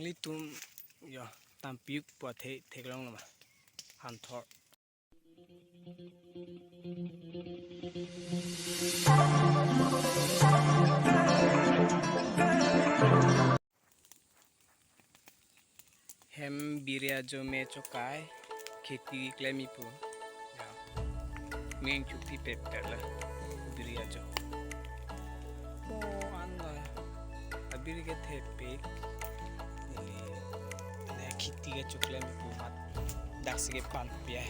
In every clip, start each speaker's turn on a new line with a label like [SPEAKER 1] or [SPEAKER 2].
[SPEAKER 1] Litum ya tampuk buat tegelong nama hantor. Hem biria jo me chokai खेती clammy पु ya main cuti pepper lah biria jo anda abiri ke tepe ne खेती के चुक्लेमी पु mat daksi ke pan pia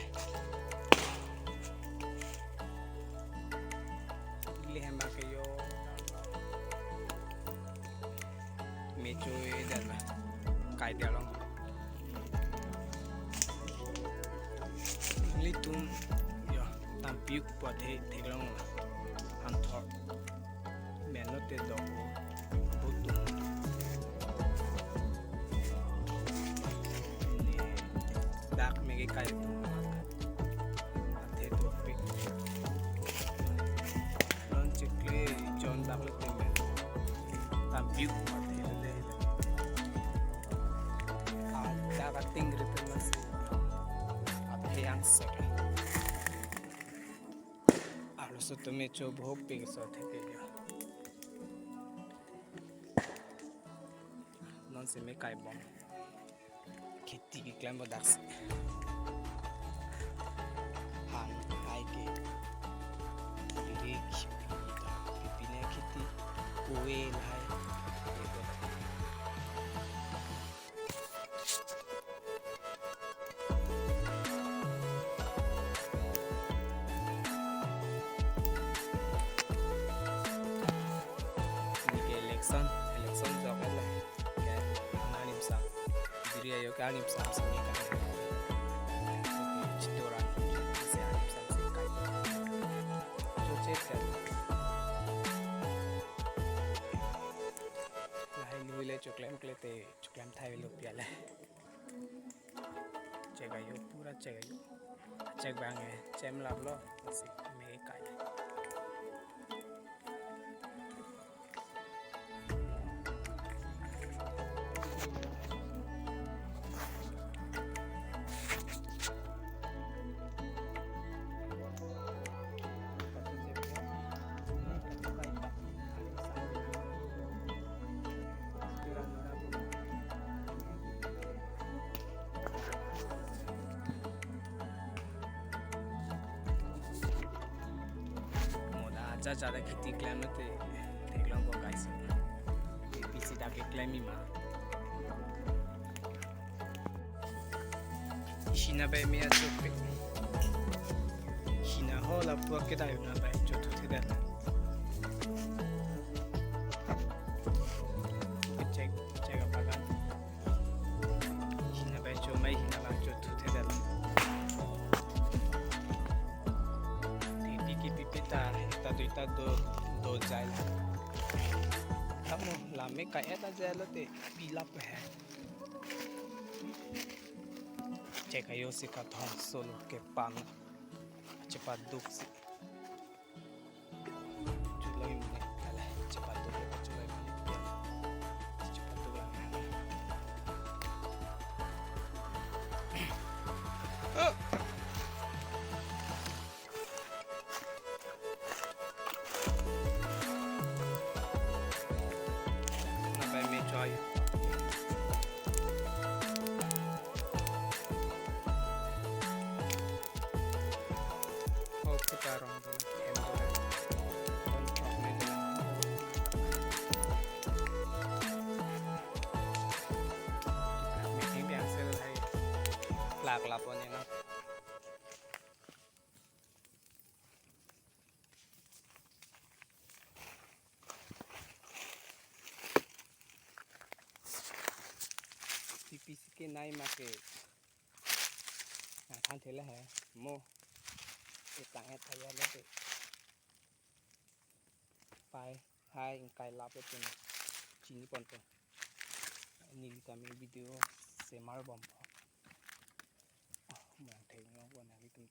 [SPEAKER 1] ले हम के यो mecho dan kai dialong Litum ya tampuk buat tegelong hantor menote dog butuh ini dak mege kai tu ate tu pik non cikle John dak le temen tampuk buat hele ada kating gitu masih yang sekarang harus itu mencoba hobi kesana kayaknya non sih mekai bom खेती की क्लैम बदास han hai ke diri pipine खेती कोए lai election jog lah ke anim sam diri ayo ke anim sam sini kan citoran se anim sam se kai so check lahai luile choklem klete choklem thai lo piala check ayo pura check bang hai chem lab lo si me kai ज़्यादा खेती claim में ते तेगलों को guys ये PC डाके claim ही मार हिना बे में चुप्पे हिना हो ला पुआ के दायु ना बे जो तो थे देना चेक apa kan हिना बे जो मैं हिना ला जो तो थे देना kita do jai kamu lame kayak ta jalo te pilap hai cek ayo si ka thong solo ke pan cepat duk si julai mene kala cepat duk julai mene cepat duk lah Joy. Oh, kita orang tu meeting biasa lah, lag laponnya na. PC के नाई में के खान थेला है मो एक काहे थाया लेते पाए हाय इनका लापे तुम चीनी पंतो नीली कमी वीडियो से मार बम मैं ठेंगा बना ली तुम